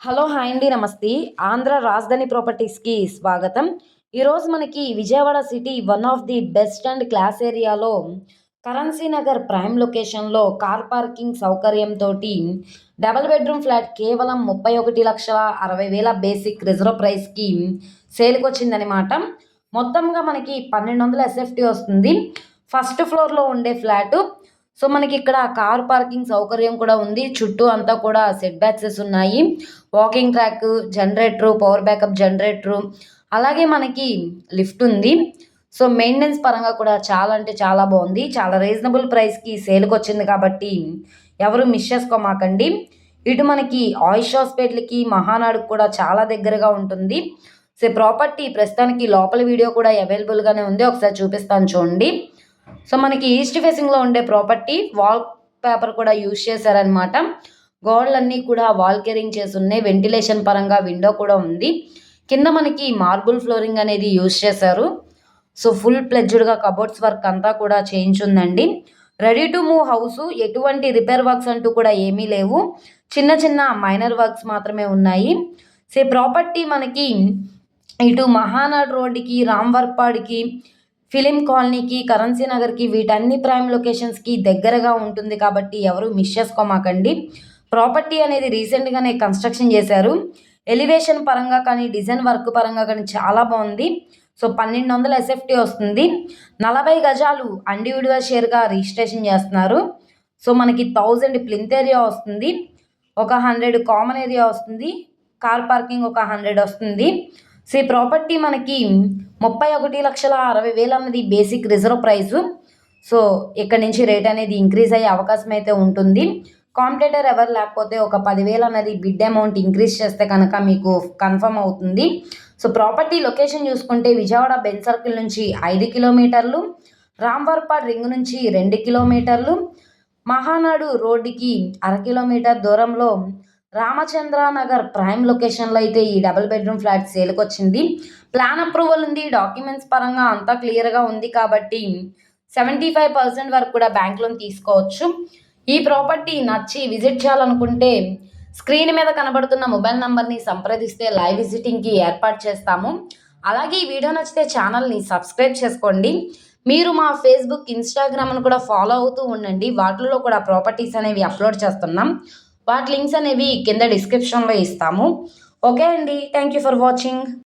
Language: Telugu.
హలో! హాయ్ అండి. నమస్తే. ఆంధ్ర రాజధాని ప్రాపర్టీస్‌కి స్వాగతం. ఈరోజు మనకి Vijayawada city one of the best and class ఏరియాలో కరెన్సీ నగర్ ప్రైమ్ లొకేషన్‌లో కార్ పార్కింగ్ సౌకర్యంతోటి డబుల్ బెడ్‌రూమ్ ఫ్లాట్ కేవలం 31,60,000 బేసిక్ రిజర్వ్ ప్రైస్‌కి సేల్‌కొచ్చిందనమాట. మొత్తంగా మనకి 1200 ఎస్ఎఫ్టీ వస్తుంది. ఫస్ట్ ఫ్లోర్‌లో ఉండే ఫ్లాటు. సో, మనకిక్కడ కార్ పార్కింగ్ సౌకర్యం కూడా ఉంది. చుట్టూ అంతా కూడా సెట్ బ్యాక్సెస్ ఉన్నాయి. Walking track, generator, power backup generator, అలాగే మనకి లిఫ్ట్ ఉంది. సో, మెయింటెనెన్స్ పరంగా కూడా చాలా అంటే చాలా బావుంది. చాలా రీజనబుల్ ప్రైస్‌కి సేల్‌కొచ్చింది కాబట్టి ఎవరు మిస్ చేసుకోమాకండి. ఇటు మనకి ఆయుష్ హాస్పిటల్‌కి, మహానాడుకి కూడా చాలా దగ్గరగా ఉంటుంది. సో, ప్రాపర్టీ ప్రస్తుతానికి లోపల వీడియో కూడా అవైలబుల్‌గానే ఉంది. ఒకసారి చూపిస్తాను చూడండి. సో, మనకి ఈస్ట్ ఫేసింగ్‌లో ఉండే ప్రాపర్టీ వాల్ పేపర్ కూడా యూజ్ చేశారనమాట. గోడలన్నీ కూడా వాల్ కేరింగ్ చేసున్నాయి. వెంటిలేషన్ పరంగా విండో కూడా ఉంది. కింద మనకి మార్బుల్ ఫ్లోరింగ్ అనేది యూజ్ చేశారు. సో, ఫుల్ ప్లెడ్జ్డ్‌గా కబోర్డ్స్ వర్క్ అంతా కూడా చేయించుందండి. Ready to move house. ఎటువంటి రిపేర్ వర్క్స్ అంటూ కూడా ఏమీ లేవు. చిన్న చిన్న మైనర్ వర్క్స్ మాత్రమే ఉన్నాయి. సో, ఈ ప్రాపర్టీ మనకి ఇటు మహానాడ్ రోడ్డుకి, రాంవర్పాడ్‌కి, ఫిలిం కాలనీకి, కరెన్సీ నగర్‌కి వీటన్ని ప్రైమ్ లొకేషన్స్‌కి దగ్గరగా ఉంటుంది కాబట్టి ఎవరు మిస్ చేసుకోమాకండి. ప్రాపర్టీ అనేది రీసెంట్‌గానే కన్‌స్ట్రక్షన్ చేశారు. ఎలివేషన్ పరంగా కానీ, డిజైన్ వర్క్ పరంగా కానీ చాలా బావుంది. సో, 1200 ఎస్ఎఫ్టీ వస్తుంది. 40 గజాలు ఇండివిడ్యువల్ షేర్‌గా రిజిస్ట్రేషన్ చేస్తున్నారు. సో, మనకి 1000 ప్లింత్ ఏరియా వస్తుంది. ఒక 100 కామన్ ఏరియా వస్తుంది. కార్ పార్కింగ్ ఒక 100 వస్తుంది. సో, ఈ ప్రాపర్టీ మనకి 31,60,000 అన్నది బేసిక్ రిజర్వ్ ప్రైసు. సో, ఇక్కడి నుంచి రేట్ అనేది ఇంక్రీజ్ అయ్యే అవకాశం అయితే ఉంటుంది. కాంపిటీటర్ ఎవరు లేకపోతే ఒక 10,000 అన్నది బిడ్ అమౌంట్ ఇంక్రీజ్ చేస్తే కనుక మీకు కన్ఫర్మ్ అవుతుంది. సో, ప్రాపర్టీ లొకేషన్ చూసుకుంటే విజయవాడ బెంజ్ సర్కిల్ నుంచి 5 కిలోమీటర్లు, రాంవర్పాడ్ రింగ్ నుంచి 2 కిలోమీటర్లు, మహానాడు రోడ్డుకి కిలోమీటర్ దూరంలో రామచంద్ర నగర్ ప్రైమ్ లొకేషన్‌లో అయితే ఈ డబుల్ బెడ్‌రూమ్ ఫ్లాట్ సేల్‌కొచ్చింది. ప్లాన్ అప్రూవల్ ఉంది. డాక్యుమెంట్స్ పరంగా అంతా క్లియర్‌గా ఉంది కాబట్టి 75% వరకు కూడా బ్యాంక్ లోన్ తీసుకోవచ్చు. ఈ ప్రాపర్టీ నచ్చి విజిట్ చేయాలనుకుంటే స్క్రీన్ మీద కనబడుతున్న మొబైల్ నంబర్‌ని సంప్రదిస్తే లైవ్ విజిటింగ్‌కి ఏర్పాటు చేస్తాము. అలాగే ఈ వీడియో నచ్చితే ఛానల్‌ని సబ్స్క్రైబ్ చేసుకోండి. మీరు మా ఫేస్‌బుక్, ఇన్‌స్టాగ్రామ్‌ను కూడా ఫాలో అవుతూ ఉండండి. వాటిల్లో కూడా ప్రాపర్టీస్ అనేవి అప్‌లోడ్ చేస్తున్నాం. వాటి లింక్స్ అనేవి కింద డిస్క్రిప్షన్‌లో ఇస్తాము. ఓకే అండి. Thank you for watching.